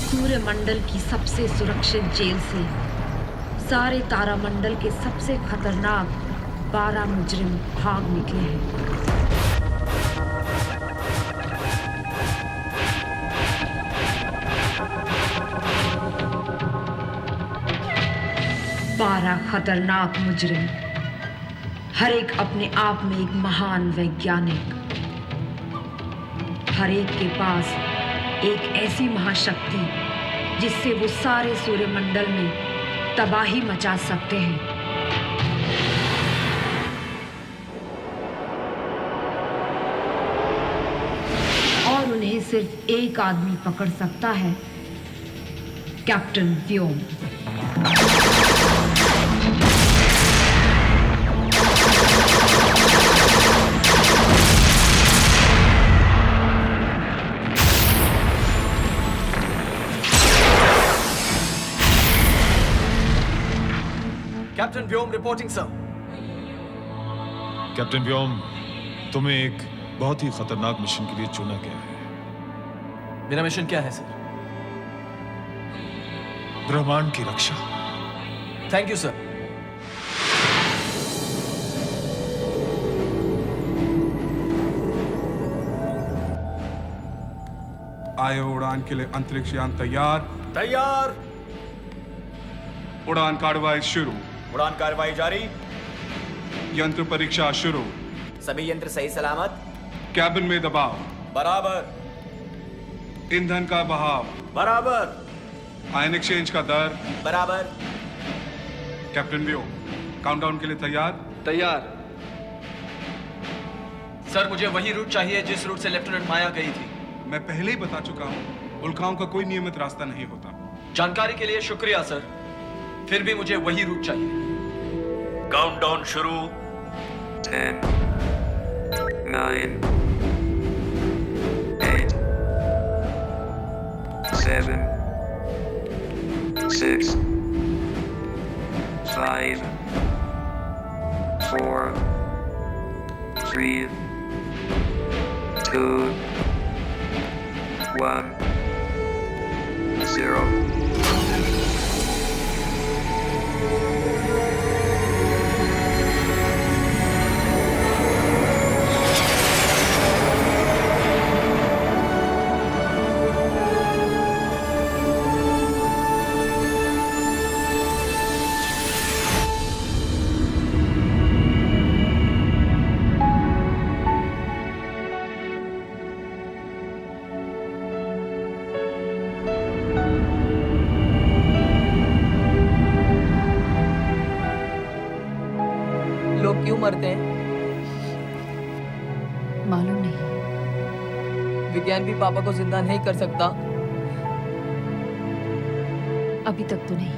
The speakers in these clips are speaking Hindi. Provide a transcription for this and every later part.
सूर्यमंडल की सबसे सुरक्षित जेल से सारे तारामंडल के सबसे खतरनाक 12 मुजरिम भाग निकले हैं। 12 खतरनाक मुजरिम, हर एक अपने आप में एक महान वैज्ञानिक। हर एक के पास एक ऐसी महाशक्ति जिससे वो सारे सूर्यमंडल में तबाही मचा सकते हैं। और उन्हें सिर्फ एक आदमी पकड़ सकता है, कैप्टन व्योम। कैप्टन व्योम रिपोर्टिंग सर। कैप्टन व्योम, तुम्हें एक बहुत ही खतरनाक मिशन के लिए चुना गया है। मेरा मिशन क्या है सर? ब्रह्मांड की रक्षा। Thank you sir. आए उड़ान के लिए अंतरिक्ष यान तैयार। तैयार। उड़ान कार्रवाई शुरू। उड़ान कार्रवाई जारी। यंत्र परीक्षा शुरू। सभी यंत्र सही सलामत। कैबिन में दबाव बराबर। ईंधन का बहाव बराबर। आयन एक्सचेंज का दर बराबर। कैप्टन व्योम, काउंटडाउन के लिए तैयार। तैयार। सर, मुझे वही रूट चाहिए जिस रूट से लेफ्टिनेंट माया गई थी। मैं पहले ही बता चुका हूं, उल्काओं का कोई नियमित रास्ता नहीं होता। जानकारी के लिए शुक्रिया सर, फिर भी मुझे वही रूट चाहिए। काउंटडाउन शुरू। 10, 9, 8, 7, 6, 5, 4, 3, 2, 1, 0. लोग क्यों मरते हैं? मालूम नहीं। विज्ञान भी पापा को जिंदा नहीं कर सकता। अभी तक तो नहीं।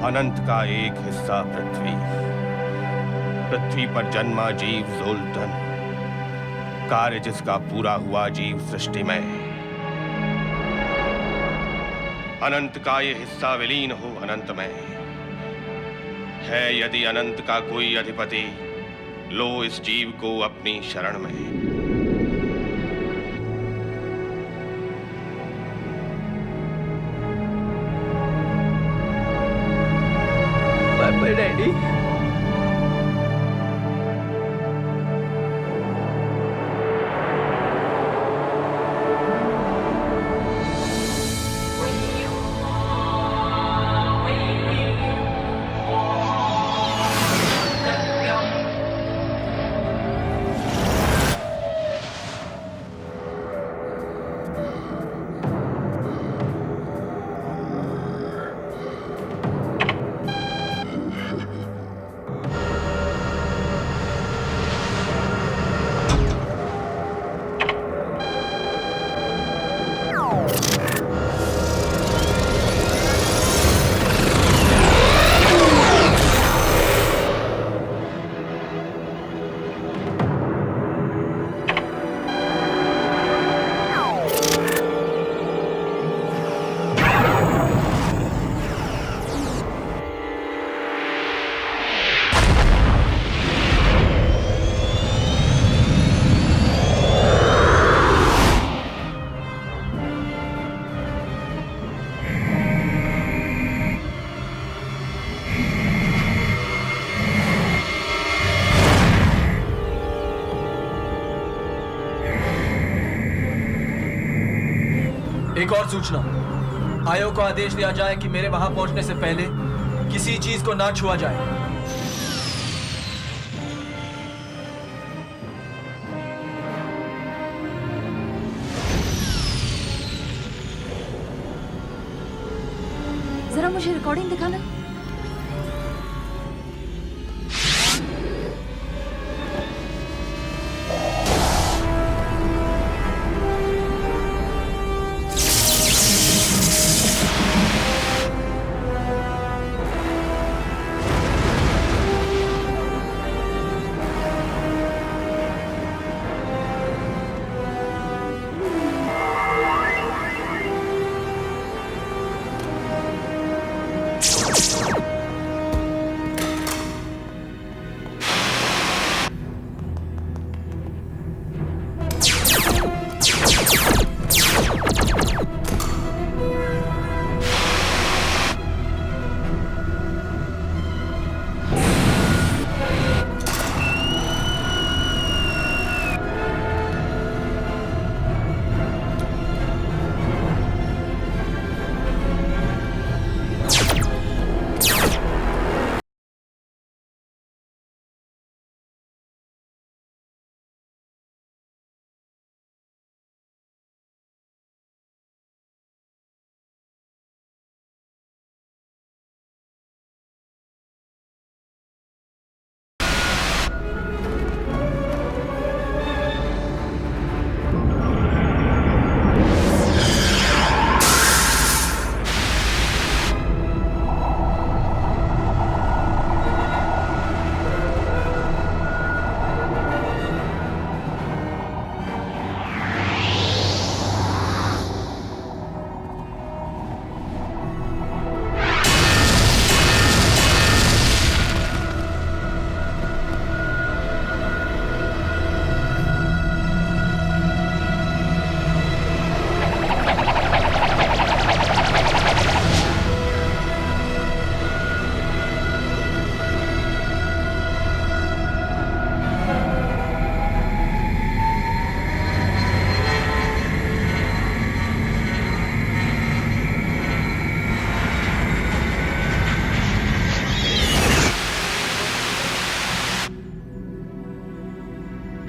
अनंत का एक हिस्सा पृथ्वी। पृथ्वी पर जन्मा जीव ज़ोल्टन, कार्य जिसका पूरा हुआ जीव सृष्टि में। अनंत का ये हिस्सा विलीन हो अनंत में। है यदि अनंत का कोई अधिपति, लो इस जीव को अपनी शरण में। Bye bye daddy. एक और सूचना, आयोग को आदेश दिया जाए कि मेरे वहां पहुंचने से पहले किसी चीज को ना छुआ जाए। जरा मुझे रिकॉर्डिंग दिखाना।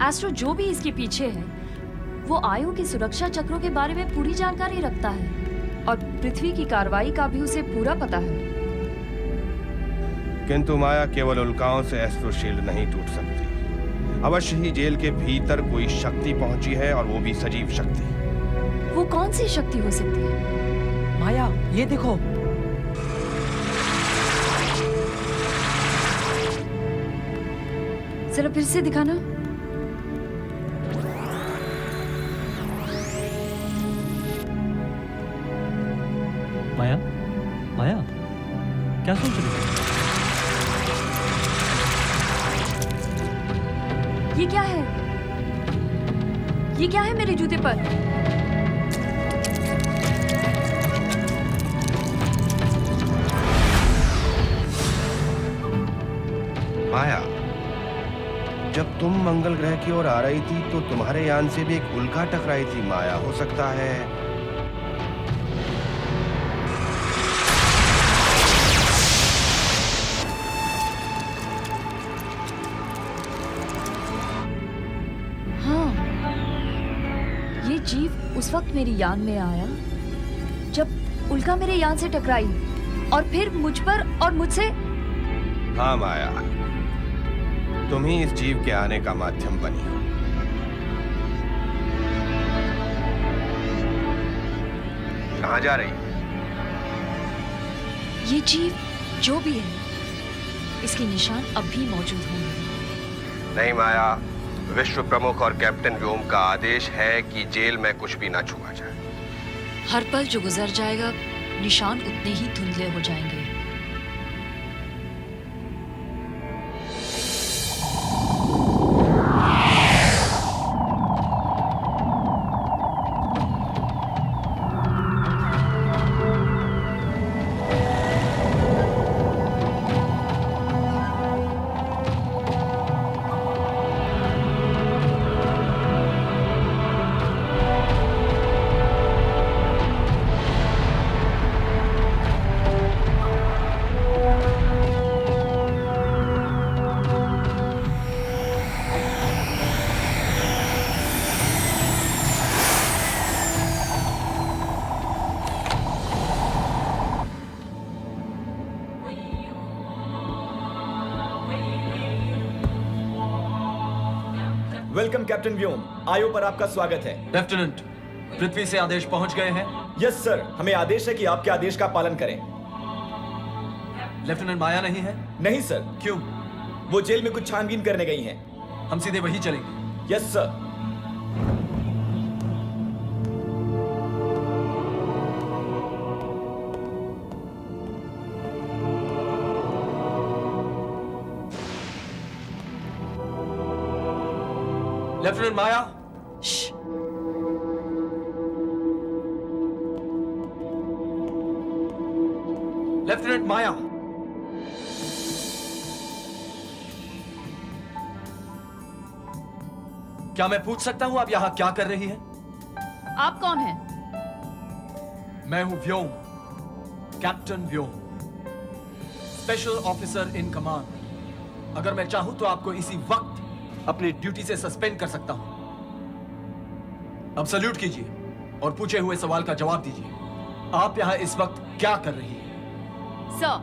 एस्ट्रो जो भी इसके पीछे है वो आयु के सुरक्षा चक्रों के बारे में पूरी जानकारी रखता है और पृथ्वी की कार्रवाई का भी उसे पूरा पता है। किंतु माया केवल उल्काओं से एस्ट्रो शील्ड नहीं टूट सकती। अवश्य ही जेल के भीतर कोई शक्ति पहुंची है और वो भी सजीव शक्ति। वो कौन सी शक्ति हो सकती है? माया, ये देखो। जरा फिर से दिखाना। माया, माया, क्या सोच रही है? ये क्या है? ये क्या है मेरे जूते पर? माया, जब तुम मंगल ग्रह की ओर आ रही थी तो तुम्हारे यान से भी एक उल्का टकराई थी माया। हो सकता है जीव उस वक्त मेरी यान में आया जब उल्का मेरे यान से टकराई और फिर मुझ पर और मुझसे। हाँ माया, तुम ही इस जीव के आने का माध्यम बनी हो। कहाँ जा रही? ये जीव जो भी है इसके निशान अब भी मौजूद होंगे। नहीं माया, विश्व प्रमुख और कैप्टन व्योम का आदेश है कि जेल में कुछ भी ना छुआ जाए। हर पल जो गुजर जाएगा निशान उतने ही धुंधले हो जाएंगे। वेलकम कैप्टन व्योम, आयो पर आपका स्वागत है। लेफ्टिनेंट, पृथ्वी से आदेश पहुंच गए हैं। यस सर, हमें आदेश है कि आपके आदेश का पालन करें। लेफ्टिनेंट माया नहीं है? नहीं सर। क्यों? वो जेल में कुछ छानबीन करने गई हैं। हम सीधे वहीं चलेंगे। Yes sir. लेफ्टिनेंट माया, लेफ्टिनेंट माया, क्या मैं पूछ सकता हूं आप यहां क्या कर रही हैं? आप कौन हैं? मैं हूं Vyom, captain Vyom, special officer in command. अगर मैं चाहूं तो आपको इसी वक्त अपनी ड्यूटी से सस्पेंड कर सकता हूं। अब सल्यूट कीजिए और पूछे हुए सवाल का जवाब दीजिए। आप यहां इस वक्त क्या कर रही हैं? सर,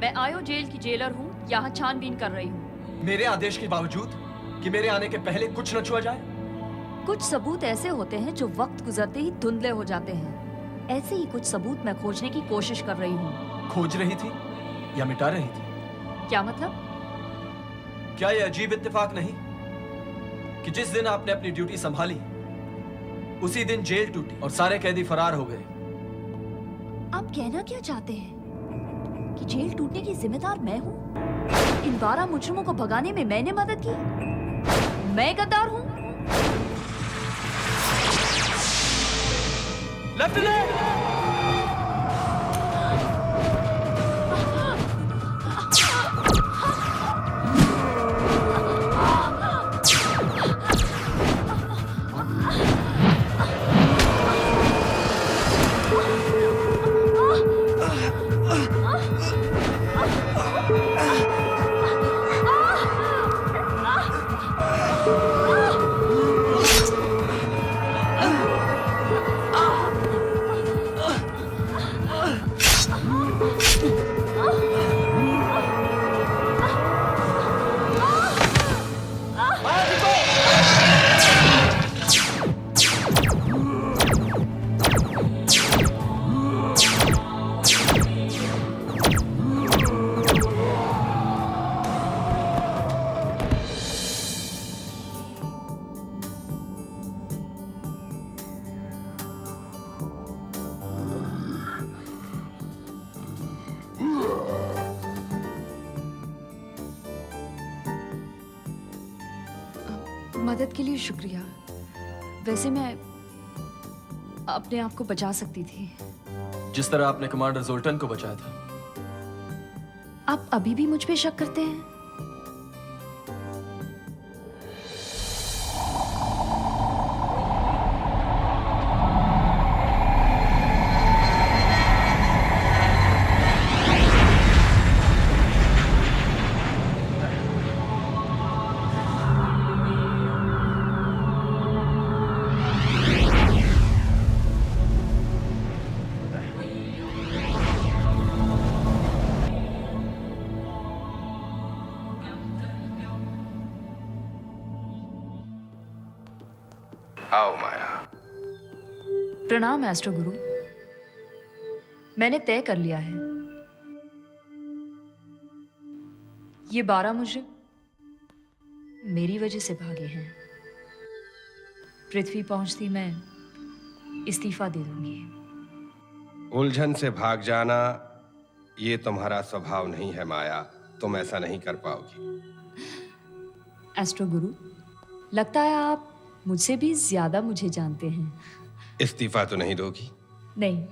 मैं आयो जेल की जेलर हूँ, यहाँ छानबीन कर रही हूँ। मेरे आदेश के बावजूद कि मेरे आने के पहले कुछ न छुआ जाए? कुछ सबूत ऐसे होते हैं जो वक्त गुजरते ही धुंधले हो जाते हैं। ऐसे ही कुछ सबूत मैं खोजने की कोशिश कर रही हूँ। खोज रही थी या मिटा रही थी? क्या मतलब? क्या यह अजीब इत्तेफाक नहीं कि जिस दिन आपने अपनी ड्यूटी संभाली उसी दिन जेल टूटी और सारे कैदी फरार हो गए? आप कहना क्या चाहते हैं? कि जेल टूटने की जिम्मेदार मैं हूँ? इन 12 मुजरिमों को भगाने में मैंने मदद की? मैं गद्दार हूँ? लेफ्टिनेंट! मदद के लिए शुक्रिया। वैसे मैं अपने आप को बचा सकती थी। जिस तरह आपने कमांडर जोल्टन को बचाया था। आप अभी भी मुझ पे शक करते हैं? आओ माया। प्रणाम एस्ट्रो गुरु। मैंने तय कर लिया है, ये 12 मुजरिम मेरी वजह से भागे हैं। पृथ्वी पहुंचती मैं इस्तीफा दे दूंगी। उलझन से भाग जाना ये तुम्हारा स्वभाव नहीं है माया, तुम ऐसा नहीं कर पाओगी। एस्ट्रो गुरु, लगता है आप मुझसे भी ज्यादा मुझे जानते हैं। इस्तीफा तो नहीं दोगी? नहीं,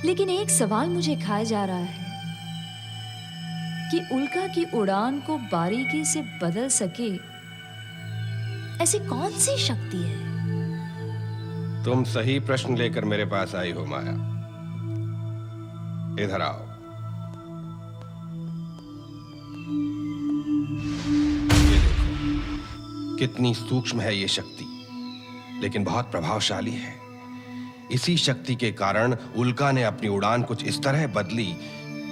लेकिन एक सवाल मुझे खाया जा रहा है कि उल्का की उड़ान को बारीकी से बदल सके ऐसी कौन सी शक्ति है? तुम सही प्रश्न लेकर मेरे पास आई हो माया। इधर आओ। ये देखो कितनी सूक्ष्म है ये शक्ति, लेकिन बहुत प्रभावशाली है। इसी शक्ति के कारण उल्का ने अपनी उड़ान कुछ इस तरह बदली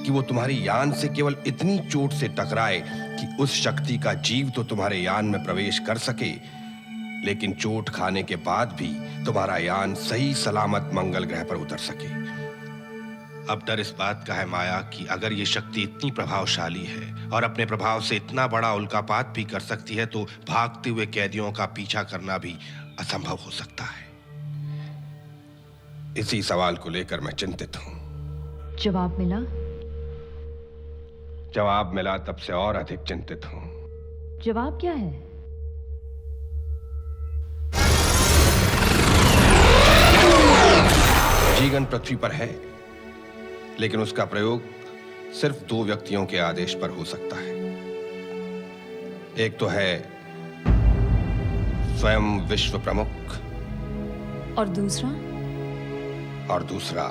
कि वो तुम्हारी यान से केवल इतनी चोट से टकराए कि उस शक्ति का जीव तो तुम्हारे यान में प्रवेश कर सके, लेकिन चोट खाने के बाद भी तुम्हारा यान सही सलामत मंगल ग्रह पर उतर सके। अब डर इस बात का है माया कि अगर ये शक्ति इतनी प्रभावशाली है और अपने प्रभाव से इतना बड़ा उल्कापात भी कर सकती है, तो भागते हुए कैदियों का पीछा करना भी असंभव हो सकता है। इसी सवाल को लेकर मैं चिंतित हूं। जवाब मिला? जवाब मिला तब से और अधिक चिंतित हूं। जवाब क्या है? जीवन पृथ्वी पर है, लेकिन उसका प्रयोग सिर्फ 2 व्यक्तियों के आदेश पर हो सकता है। एक तो है स्वयं विश्व प्रमुख, और दूसरा? और दूसरा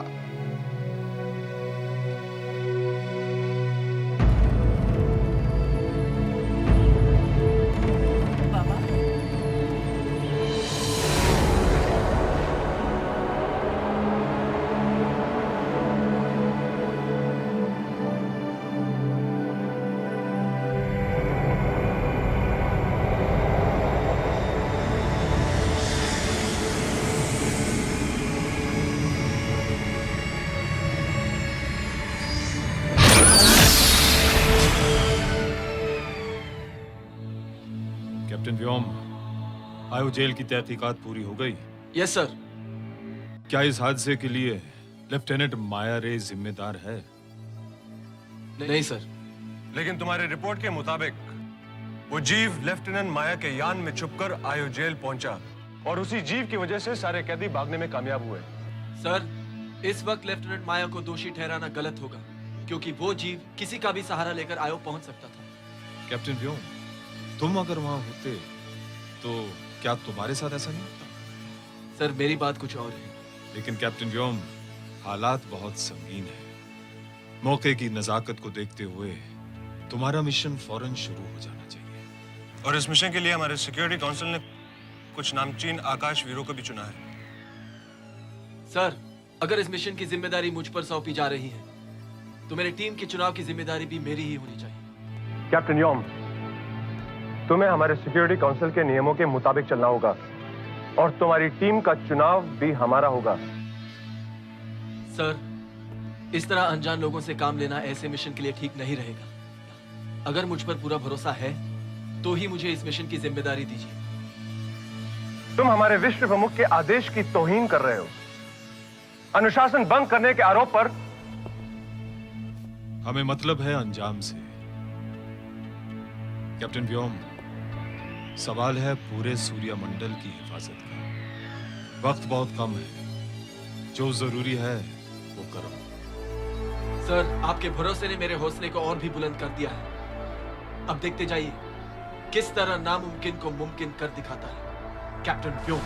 कैप्टन व्योम, आयो जेल की तहकीकात पूरी हो गई? Yes sir. क्या इस हादसे के लिए लेफ्टिनेंट माया रे जिम्मेदार है? नहीं सर। लेकिन तुम्हारी रिपोर्ट के मुताबिक वो जीव लेफ्टिनेंट माया के यान में छुपकर आयो जेल पहुंचा और उसी जीव की वजह से सारे कैदी भागने में कामयाब हुए। सर, इस वक्त लेफ्टिनेंट माया को दोषी ठहराना गलत होगा, क्योंकि वो जीव किसी का भी सहारा लेकर आयो पहुंच सकता था। कैप्टन व्योम, तुम अगर वहां होते तो क्या तुम्हारे साथ ऐसा नहीं होता? सर, मेरी बात कुछ और है। लेकिन कैप्टन व्योम, हालात बहुत संगीन है। मौके की नजाकत को देखते हुए तुम्हारा मिशन फौरन शुरू हो जाना चाहिए। और इस मिशन के लिए हमारे सिक्योरिटी काउंसिल ने कुछ नामचीन आकाश वीरों को भी चुना है। सर, अगर इस मिशन की जिम्मेदारी मुझ पर सौंपी जा रही है, तो मेरी टीम के चुनाव की जिम्मेदारी भी मेरी ही होनी चाहिए। कैप्टन योम, तुम्हें हमारे सिक्योरिटी काउंसिल के नियमों के मुताबिक चलना होगा और तुम्हारी टीम का चुनाव भी हमारा होगा। सर, इस तरह अनजान लोगों से काम लेना ऐसे मिशन के लिए ठीक नहीं रहेगा। अगर मुझ पर पूरा भरोसा है, तो ही मुझे इस मिशन की जिम्मेदारी दीजिए। तुम हमारे विश्व प्रमुख के आदेश की तौहीन कर रहे हो। अनुशासन भंग करने के आरोप पर हमें मतलब है अंजाम से। कैप्टन व्योम, सवाल है पूरे सूर्यमंडल की हिफाजत का। वक्त बहुत कम है, जो जरूरी है वो करो। सर, आपके भरोसे ने मेरे हौसले को और भी बुलंद कर दिया है। अब देखते जाइए किस तरह नामुमकिन को मुमकिन कर दिखाता है कैप्टन व्योम।